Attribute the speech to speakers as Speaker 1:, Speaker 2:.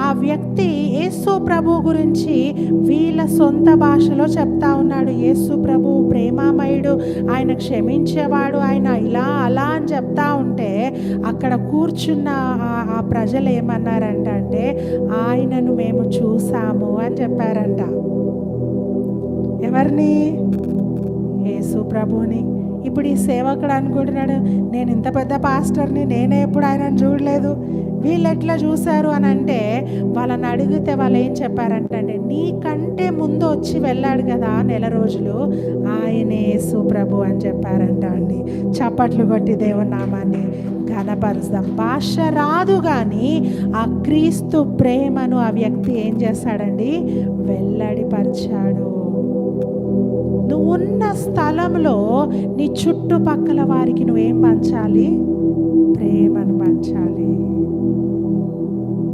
Speaker 1: ఆ వ్యక్తి యేసు ప్రభు గురించి వీళ్ళ సొంత భాషలో చెప్తా ఉన్నాడు. యేసు ప్రభు ప్రేమామయుడు, ఆయన క్షమించేవాడు, ఆయన ఇలా అలా అని చెప్తా ఉంటే అక్కడ కూర్చున్న ఆ ప్రజలు ఏమన్నారంట అంటే, ఆయనను మేము చూసాము అని చెప్పారంట. ఎవరిని? యేసు ప్రభుని. ఇప్పుడు ఈ సేవకుడు అనుకుంటున్నాడు, నేను ఇంత పెద్ద పాస్టర్ని, నేనే ఎప్పుడు ఆయనను చూడలేదు, వీళ్ళు ఎట్లా చూశారు అని అంటే, వాళ్ళని అడిగితే వాళ్ళు ఏం చెప్పారంటే, నీకంటే ముందు వచ్చి వెళ్ళాడు కదా నెల రోజులు, ఆయనే యేసు ప్రభు అని చెప్పారంట అండి. చప్పట్లు కొట్టి దేవుని నామాన్ని ఘనపరుస్తాం. భాష రాదు కానీ ఆ క్రీస్తు ప్రేమను ఆ వ్యక్తి ఏం చేస్తాడండి? వెల్లడిపరిచాడు. నువ్వు ఉన్న స్థలంలో నీ చుట్టుపక్కల వారికి నువ్వేం పంచాలి? ప్రేమను పంచాలి.